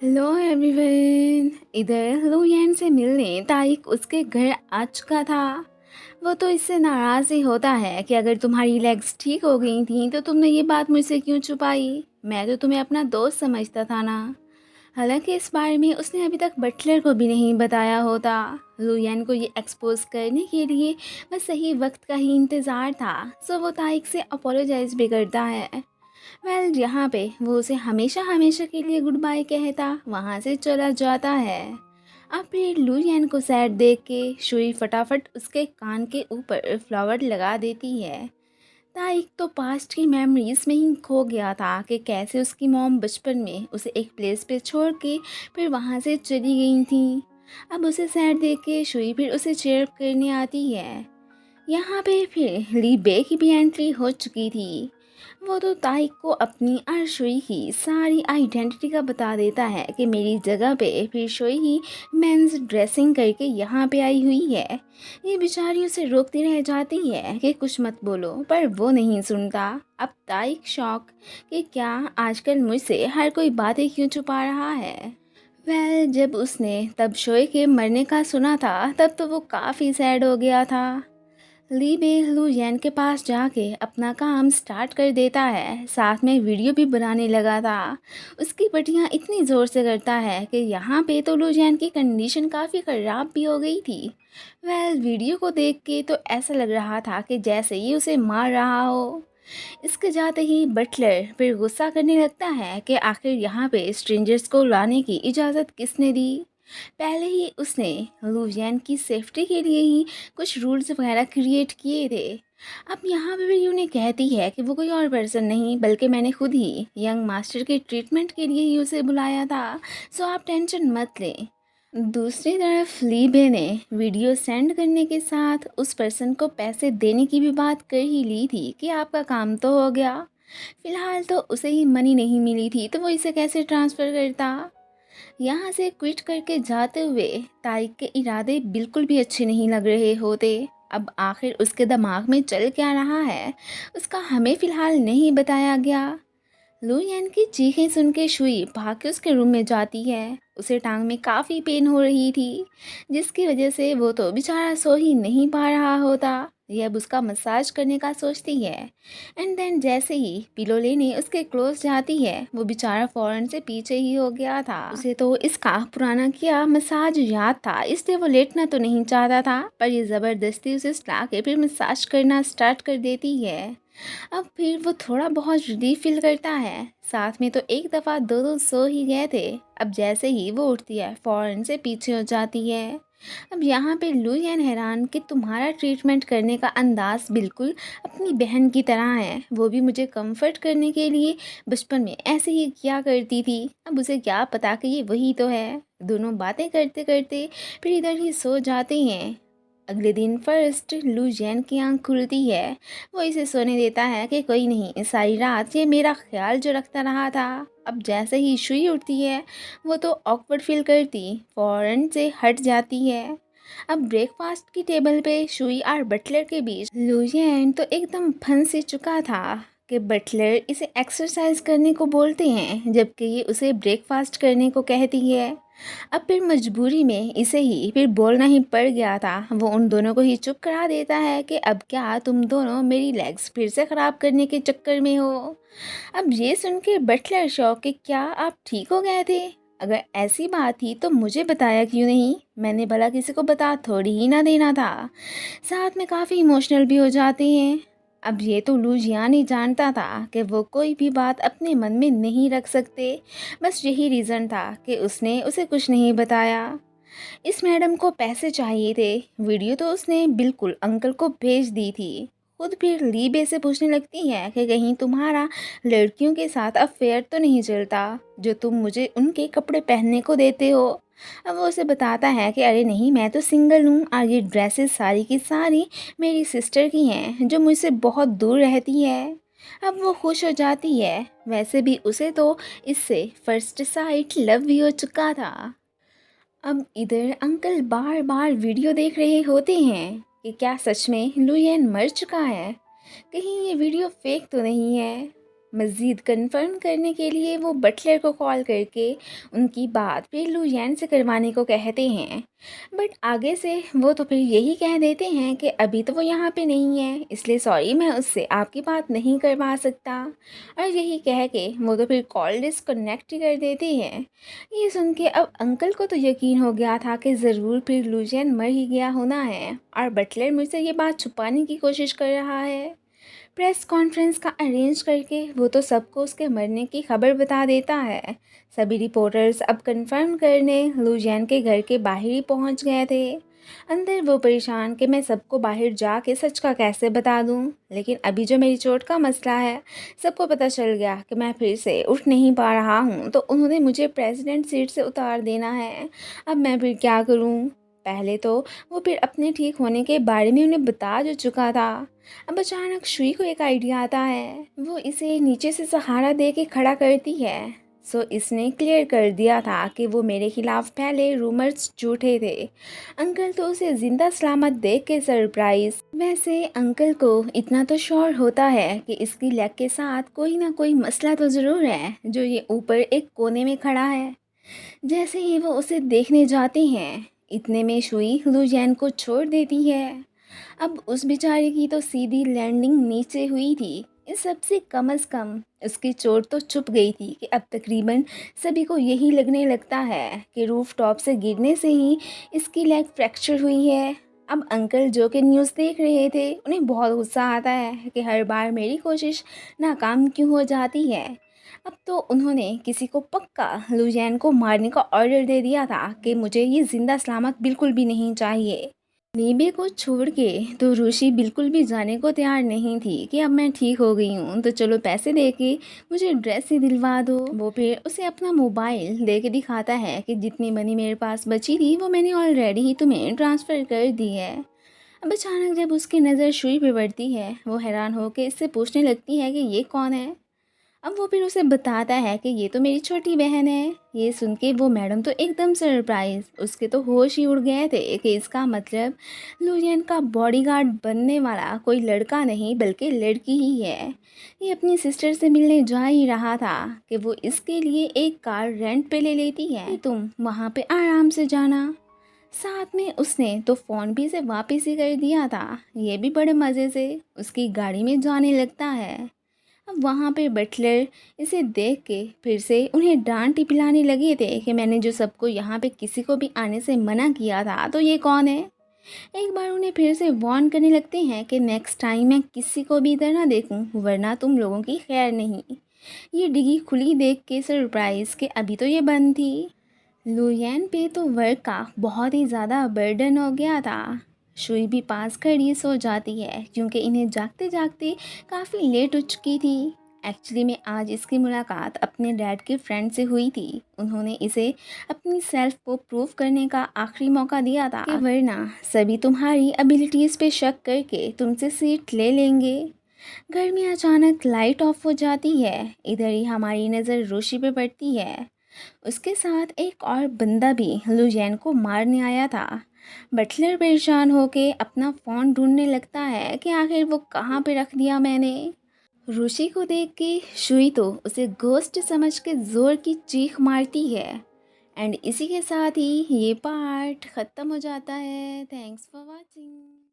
Hello everyone. इधर लुयन से मिलने ताइक उसके घर आ चुका था। वो तो इससे नाराज़ ही होता है कि अगर तुम्हारी लेग्स ठीक हो गई थी तो तुमने ये बात मुझसे क्यों छुपाई। मैं तो तुम्हें अपना दोस्त समझता था ना। हालांकि इस बारे में उसने अभी तक बटलर को भी नहीं बताया होता। लुयन को ये एक्सपोज करने के लिए बस सही वक्त का ही इंतज़ार था। सो वो ताइक से अपोलोजाइज भी करता है। यहाँ पे वो उसे हमेशा हमेशा के लिए गुड बाय कहता वहाँ से चला जाता है। अब फिर लुयन को सैड देख के शुई फटाफट उसके कान के ऊपर फ्लावर लगा देती है। ताइक तो पास्ट की मेमोरीज में ही खो गया था कि कैसे उसकी मॉम बचपन में उसे एक प्लेस पे छोड़ के फिर वहाँ से चली गई थी। अब उसे सैड देख के शुई फिर उसे चेयर करने आती है। यहाँ पे फिर ली बे की भी एंट्री हो चुकी थी। वो तो ताइक को अपनी और शुई की सारी आइडेंटिटी का बता देता है कि मेरी जगह पे फिर शुई ही मेंस ड्रेसिंग करके यहाँ पे आई हुई है। ये बेचारी उसे रोकती रह जाती है कि कुछ मत बोलो, पर वो नहीं सुनता। अब ताइक शॉक कि क्या आजकल मुझसे हर कोई बातें क्यों छुपा रहा है। जब उसने तब शोए के मरने का सुना था तब तो वो काफ़ी सैड हो गया था। ली बे लुयन के पास जाके अपना काम स्टार्ट कर देता है, साथ में वीडियो भी बनाने लगा था। उसकी पट्टियाँ इतनी ज़ोर से करता है कि यहाँ पे तो लुयन की कंडीशन काफ़ी ख़राब भी हो गई थी। वीडियो को देख के तो ऐसा लग रहा था कि जैसे ही उसे मार रहा हो। इसके जाते ही बटलर फिर गुस्सा करने लगता है कि आखिर यहाँ पे स्ट्रेंजर्स को लाने की इजाज़त किसने दी। पहले ही उसने लुवियन की सेफ्टी के लिए ही कुछ रूल्स वगैरह क्रिएट किए थे। अब यहाँ पे भी उन्हें कहती है कि वो कोई और पर्सन नहीं बल्कि मैंने खुद ही यंग मास्टर के ट्रीटमेंट के लिए ही उसे बुलाया था। सो आप टेंशन मत लें। दूसरी तरफ लीबे ने वीडियो सेंड करने के साथ उस पर्सन को पैसे देने की भी बात कर ही ली थी कि आपका काम तो हो गया। फिलहाल तो उसे ही मनी नहीं मिली थी तो वो इसे कैसे ट्रांसफ़र करता। यहाँ से क्विट करके जाते हुए तारिक के इरादे बिल्कुल भी अच्छे नहीं लग रहे होते। अब आखिर उसके दिमाग में चल क्या रहा है उसका हमें फ़िलहाल नहीं बताया गया। लुयन की चीखें सुन के शुई भाग के उसके रूम में जाती है। उसे टांग में काफ़ी पेन हो रही थी, जिसकी वजह से वो तो बेचारा सो ही नहीं पा रहा होता। ये अब उसका मसाज करने का सोचती है। एंड देन जैसे ही पिलो लेने उसके क्लोज जाती है वो बेचारा फ़ौरन से पीछे ही हो गया था। उसे तो इसका पुराना किया मसाज याद था, इसलिए वो लेटना तो नहीं चाहता था, पर ये ज़बरदस्ती उसे सुला के फिर मसाज करना स्टार्ट कर देती है। अब फिर वो थोड़ा बहुत रिलीफ फील करता है। साथ में तो एक दफ़ा दो सो ही गए थे। अब जैसे ही वो उठती है फ़ौरन से पीछे हो जाती है। अब यहाँ पे लुयन हैरान कि तुम्हारा ट्रीटमेंट करने का अंदाज़ बिल्कुल अपनी बहन की तरह है। वो भी मुझे कंफर्ट करने के लिए बचपन में ऐसे ही किया करती थी। अब उसे क्या पता कि ये वही तो है। दोनों बातें करते करते फिर इधर ही सो जाते हैं। अगले दिन फर्स्ट लुजैन की आंख खुलती है। वो इसे सोने देता है कि कोई नहीं, सारी रात ये मेरा ख्याल जो रखता रहा था। अब जैसे ही शुई उठती है वो तो ऑकवर्ड फील करती फ़ौरन से हट जाती है। अब ब्रेकफास्ट की टेबल पे शुई और बटलर के बीच लुजैन तो एकदम फंस ही चुका था कि बटलर इसे एक्सरसाइज करने को बोलते हैं जबकि ये उसे ब्रेकफास्ट करने को कहती है। अब फिर मजबूरी में इसे ही फिर बोलना ही पड़ गया था। वो उन दोनों को ही चुप करा देता है कि अब क्या तुम दोनों मेरी लेग्स फिर से ख़राब करने के चक्कर में हो। अब ये सुन के बटलर शॉक कि क्या आप ठीक हो गए थे? अगर ऐसी बात थी तो मुझे बताया क्यों नहीं? मैंने भला किसी को बता थोड़ी ही ना देना था। साथ में काफ़ी इमोशनल भी हो जाते हैं। अब ये तो लुजियान ही जानता था कि वो कोई भी बात अपने मन में नहीं रख सकते। बस यही रीज़न था कि उसने उसे कुछ नहीं बताया। इस मैडम को पैसे चाहिए थे। वीडियो तो उसने बिल्कुल अंकल को भेज दी थी। खुद फिर लीबे से पूछने लगती है कि कहीं तुम्हारा लड़कियों के साथ अफेयर तो नहीं चलता जो तुम मुझे उनके कपड़े पहनने को देते हो। अब वो उसे बताता है कि अरे नहीं, मैं तो सिंगल हूँ और ये ड्रेसेस सारी की सारी मेरी सिस्टर की हैं जो मुझसे बहुत दूर रहती है। अब वो खुश हो जाती है। वैसे भी उसे तो इससे फर्स्ट साइट लव भी हो चुका था। अब इधर अंकल बार बार वीडियो देख रहे होते हैं कि क्या सच में लुयन मर चुका है, कहीं ये वीडियो फेक तो नहीं है। मज़ीद कन्फर्म करने के लिए वो बटलर को कॉल करके उनकी बात फिर लुयान से करवाने को कहते हैं। बट आगे से वो तो फिर यही कह देते हैं कि अभी तो वो यहाँ पे नहीं है, इसलिए सॉरी मैं उससे आपकी बात नहीं करवा सकता। और यही कह के वो तो फिर कॉल डिस्कनेक्ट कर देते हैं। ये सुन के अब अंकल को तो यकीन हो गया था कि ज़रूर फिर लुयान मर ही गया होना है और बटलर मुझसे ये बात छुपाने की कोशिश कर रहा है। प्रेस कॉन्फ्रेंस का अरेंज करके वो तो सबको उसके मरने की खबर बता देता है। सभी रिपोर्टर्स अब कंफर्म करने लुयान के घर के बाहर ही पहुंच गए थे। अंदर वो परेशान कि मैं सबको बाहर जाके सच का कैसे बता दूं, लेकिन अभी जो मेरी चोट का मसला है सबको पता चल गया कि मैं फिर से उठ नहीं पा रहा हूं, तो उन्होंने मुझे प्रेसिडेंट सीट से उतार देना है। अब मैं फिर क्या करूं? पहले तो वो फिर अपने ठीक होने के बारे में उन्हें बता जो चुका था। अब अचानक शुई को एक आइडिया आता है। वो इसे नीचे से सहारा दे के खड़ा करती है। इसने क्लियर कर दिया था कि वो मेरे खिलाफ पहले रूमर्स झूठे थे। अंकल तो उसे जिंदा सलामत देख के सरप्राइज। वैसे अंकल को इतना तो श्योर होता है कि इसकी लेग के साथ कोई ना कोई मसला तो ज़रूर है, जो ये ऊपर एक कोने में खड़ा है। जैसे ही वो उसे देखने जाते हैं, इतने में शुई लुयान को छोड़ देती है। अब उस बेचारे की तो सीधी लैंडिंग नीचे हुई थी। इस सबसे कम से कम उसकी चोट तो छुप गई थी कि अब तकरीबन सभी को यही लगने लगता है कि रूफ टॉप से गिरने से ही इसकी लेग फ्रैक्चर हुई है। अब अंकल जो कि न्यूज़ देख रहे थे, उन्हें बहुत गुस्सा आता है कि हर बार मेरी कोशिश नाकाम क्यों हो जाती है। अब तो उन्होंने किसी को पक्का लुयान को मारने का ऑर्डर दे दिया था कि मुझे ये जिंदा सलामत बिल्कुल भी नहीं चाहिए। नीबे को छोड़ के तो रुशि बिल्कुल भी जाने को तैयार नहीं थी कि अब मैं ठीक हो गई हूँ तो चलो पैसे दे के मुझे ड्रेस ही दिलवा दो। वो फिर उसे अपना मोबाइल दे के दिखाता है कि जितनी मनी मेरे पास बची थी वो मैंने ऑलरेडी ही तुम्हें ट्रांसफ़र कर दी है। अब अचानक जब उसकी नज़र शुई पे पड़ती है, वो हैरान होकर इससे पूछने लगती है कि ये कौन है। अब वो फिर उसे बताता है कि ये तो मेरी छोटी बहन है। ये सुन के वो मैडम तो एकदम सरप्राइज, उसके तो होश ही उड़ गए थे कि इसका मतलब लुयान का बॉडीगार्ड बनने वाला कोई लड़का नहीं बल्कि लड़की ही है। ये अपनी सिस्टर से मिलने जा ही रहा था कि वो इसके लिए एक कार रेंट पे ले लेती है कि तुम वहाँ पे आराम से जाना। साथ में उसने तो फ़ोन भी से वापस ही कर दिया था। ये भी बड़े मज़े से उसकी गाड़ी में जाने लगता है। अब वहाँ पे बटलर इसे देख के फिर से उन्हें डांट पिलाने लगे थे कि मैंने जो सबको यहाँ पे किसी को भी आने से मना किया था तो ये कौन है। एक बार उन्हें फिर से वार्न करने लगते हैं कि नेक्स्ट टाइम मैं किसी को भी इधर ना देखूं, वरना तुम लोगों की खैर नहीं। ये डिग्गी खुली देख के सरप्राइज के अभी तो ये बंद थी। लुयान पे तो वर्क का बहुत ही ज़्यादा बर्डन हो गया था। शुई भी पास खड़ी सो जाती है क्योंकि इन्हें जागते जागते काफ़ी लेट हो चुकी थी। एक्चुअली में आज इसकी मुलाकात अपने डैड के फ्रेंड से हुई थी। उन्होंने इसे अपनी सेल्फ को प्रूव करने का आखिरी मौका दिया था कि वरना सभी तुम्हारी एबिलिटीज़ पे शक करके तुमसे सीट ले लेंगे। घर में अचानक लाइट ऑफ हो जाती है। इधर ही हमारी नज़र रोशी पे पड़ती है। उसके साथ एक और बंदा भी लुयान को मारने आया था। बटलर परेशान होके अपना फ़ोन ढूंढने लगता है कि आखिर वो कहाँ पे रख दिया मैंने। ऋषि को देख के शुई तो उसे घोस्ट समझ के ज़ोर की चीख मारती है। एंड इसी के साथ ही ये पार्ट ख़त्म हो जाता है। Thanks for watching.